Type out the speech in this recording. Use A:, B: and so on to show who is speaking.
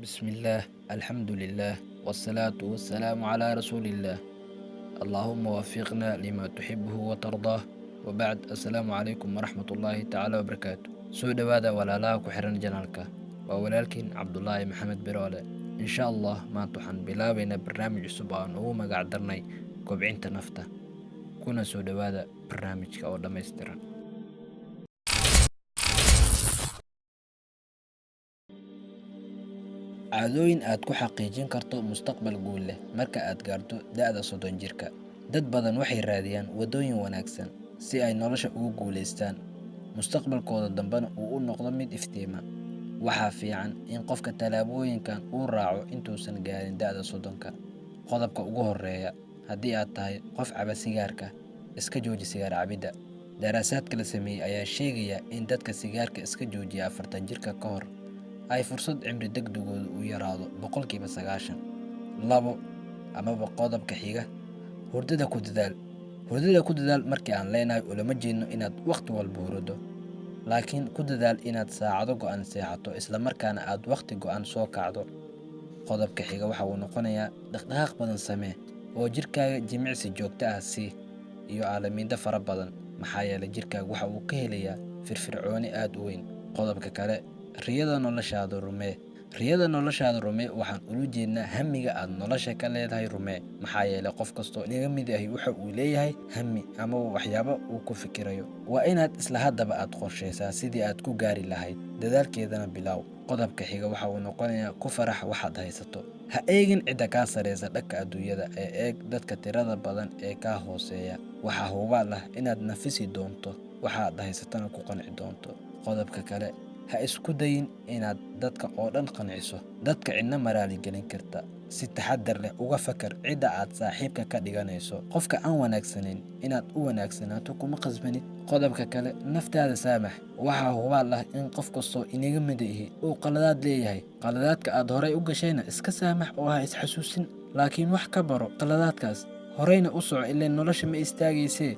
A: بسم الله الحمد لله والصلاة والسلام على رسول الله. اللهم وفقنا لما تحبه وترضاه. وبعد السلام عليكم ورحمة الله تعالى وبركاته. سود هذا ولا لا كحرن جنالك وولكن عبد الله محمد برولة. إن شاء الله ما تحن بلا بين برنامج سبحان هو ما قعدرني كوبعين تنفته. كنا سود هذا برنامج أو لما يسترن. caadooyin aad ku xaqiijin karto mustaqbal guul leh marka aad gaarto da'da 30 jirka. Dad badan waxay raadiyaan wadooyin wanaagsan si ay nolosha ugu guuleystaan, mustaqbalkooda dambena uu u noqdo mid iftiima. Waxaa fiican in qofka tallaabooyinkan uu raaco intuusan gaarin da'da 30. Qodobka ugu horeeya, haddii aad tahay qof caba sigaarka, iska jooji sigaar cabidda. Daraasaadka la sameeyey ayaa sheegaya in dadka sigaarka iska joojiya 40 jirka ka hor ay fursad cimri degdegoodu u yaraado 90%. Labo amaba qodobka xiga, hurdada ku dadaal. Hurdada ku dadaal markii aan leenahay ulama jeedno inaad waqti walba hurdo, laakiin ku dadaal inaad saacado go'an seexato isla markaana aad waqti go'an soo kacdo. Qodobka xiga waxa uu noqonayaa dhaqdhaqaaq badan samee oo jirkaaga jimicsi joogto ah sii iyo aalamiinda fara badan maxaa yeelay jirkaaga waxa uu ka helayaa firfircooni aad u weyn. Qodobka kale, riyada noloshaada rumee. Riyada noloshaada rumee waxaan ula jeednaa hamiga aad nolosha ka leedahay rumee maxaa yeelay qof kastoo inaga mid ahi waxa uu leeyahay hami ama waxyaabo uu ku fikirayo. Waa inaad isla haddaba aad qorsheysaa sidii aad ku gaari lahayd, dadaalkeedana bilow. Qodobka xiga waxa uu noqonayaa ku farax waxaad haysato. Ha eegin cidda kaa sareysa dhanka adduunyada ee eeg dadka tirada badan ee kaa hooseeya. Waxaa hubaal ah inaad nafisi doonto waxaad haysatana ku qanci doonto. Qodobka kale, ha isku dayin inaad dadka oo dhan qanciso. Dadka cidna maraali gelin karta. Si taxaddar leh uga fakar cidda aad saaxiibka ka dhiganayso. Qofka aan wanaagsanayn inaad u wanaagsanaato kuma qasbanid. Qodobka kale, naftaada saamax. Waxaa hubaal ah in qof kastoo inaga mid ahi uu qaladaad leeyahay. Qaladaadka aad horay u gashayna iska saamax oo ha is xasuusin. Laakiin wax ka baro qaladaadkaas. Horeyna u soco ilaa nolosha ma istaagayse.